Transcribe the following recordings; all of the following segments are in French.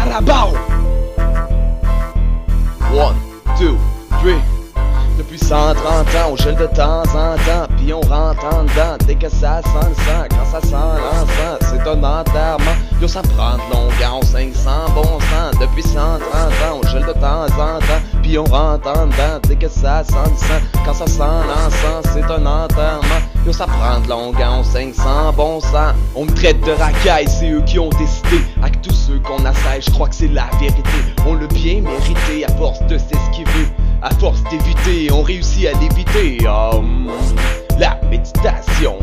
Carabao. 1, 2, 3. Depuis 130 ans, on gèle de temps en temps, puis on rentre en dedans. Dès que ça sent le sang, quand ça sent l'encens, c'est un enterrement. Yo, ça prend de longueur, 500 bon sang. Depuis 130 ans, on gèle de temps en temps, puis on rentre en dedans. Dès que ça sent le sang, quand ça sent l'encens, c'est un enterrement. Yo, ça prend de longueur, 500 bon sang. On me traite de racaille, c'est eux qui ont décidé. Avec tous ceux qu'on assèche, je crois que c'est la vérité. On l'a bien mérité à force de s'esquiver. À force d'éviter, on réussit à l'éviter. La méditation,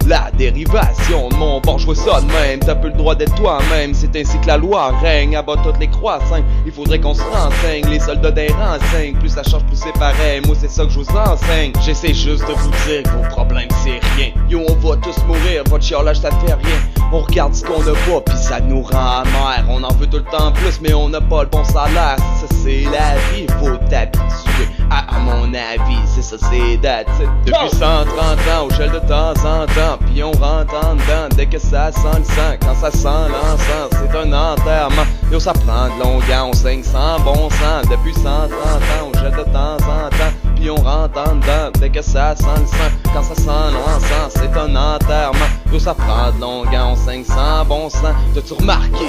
la dérivation de mon bord, je vois ça de même. T'as peu le droit d'être toi-même, c'est ainsi que la loi règne. Abat toutes les croissants, il faudrait qu'on se renseigne. Les soldats des renseignent, plus ça change, plus c'est pareil. Moi c'est ça que je vous enseigne. J'essaie juste de vous dire que vos problèmes c'est rien. Yo, on va tous mourir, votre chialage ça fait rien. On regarde ce qu'on a pas, pis ça nous rend amer. On en veut tout le temps plus, mais on n'a pas le bon salaire. Ça c'est la vie, faut t'habituer. À mon avis, c'est ça, c'est that's it. Depuis 130 ans, on gèle de temps en temps, puis on rentre en dedans. Dès que ça sent le sang, quand ça sent l'encens, c'est un enterrement. Yo, ça prend de longueur, 500 bon sang. Depuis 130 ans, on gèle de temps en temps, puis on rentre en dedans. Dès que ça sent le sang, quand ça sent l'encens, c'est un enterrement. Yo, ça prend de longueur, 500 bon sang. T'as-tu remarqué?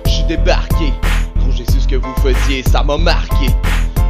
J'suis débarqué. Trop j'ai su ce que vous faisiez, ça m'a marqué.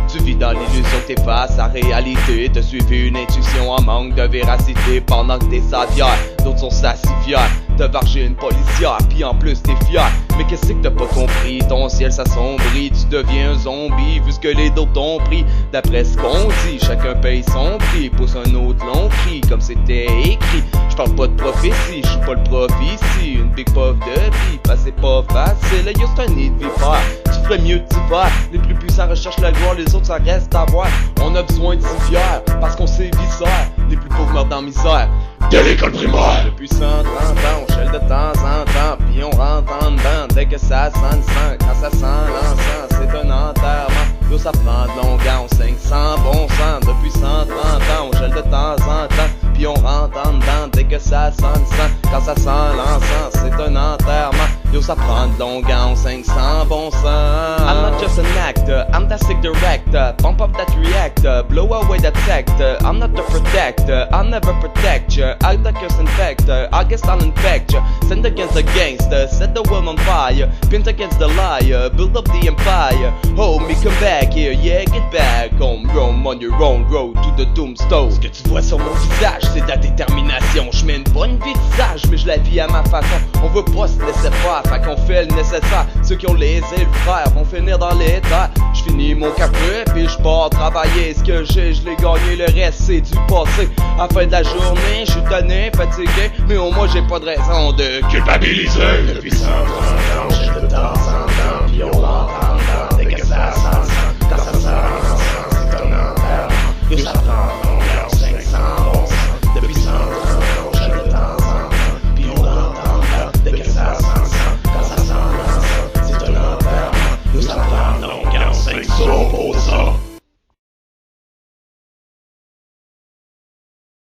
Tu vis dans l'illusion que t'es face à réalité. T'as suivi une intuition en manque de véracité. Pendant que t'es savière, d'autres sont ça si fiers de varger une policière, puis en plus t'es fier. Mais qu'est-ce que t'as pas compris? Ton ciel s'assombrit, tu deviens un zombie vu ce que les d'autres t'ont pris. D'après ce qu'on dit, chacun paye son prix. Pousse un autre long cri comme c'était écrit. J'parle pas de prophétie, j'suis pas le prof ici. Une big puff de vie, bah c'est pas facile. Yo, c'est un nid de vipère, tu ferais mieux de t'y faire. Les plus puissants recherchent la gloire, les autres ça reste à voir. On a besoin de s'y fier, parce qu'on s'est viscère. Les plus pauvres meurent dans misère. De l'école primaire. Depuis 130 ans, on gèle de temps en temps, puis on rentre en dedans. Dès que ça sent le sang, quand ça sent l'encens, c'est un enterrement. Yo, ça prend de longueur, 500 bon sang. Depuis 130 ans, on gèle de temps en temps, puis on rentre en dedans. Dès que ça sent le sang, quand ça sent l'encens, c'est un enterrement. Yo, ça prend de longueur, 500 bon sang. I'm not just an actor, I'm the sick director. Pump up that reactor, blow away that sector. I'm not the protector, I'll never protect you. I'm the curse infector, I guess I'll infect you. Send against the gangster, set the world on fire. Pint against the liar, build up the empire. Hold me, come back here, yeah, get back home. Roam on your own road to the doomstone. Ce que tu vois sur mon visage, c'est de la détermination. Je mène pas une vie de sage, mais je la vis à ma façon. On veut pas se laisser faire, fait qu'on fait le nécessaire. Ceux qui ont les ailes frères vont finir dans les terres. Je finis mon café, puis je pars travailler. Ce que j'ai, je l'ai gagné, le reste c'est du passé. À la fin de la journée, je suis tanné, fatigué, mais au moins j'ai pas de raison de culpabiliser. Depuis 130 ans, j'ai de temps en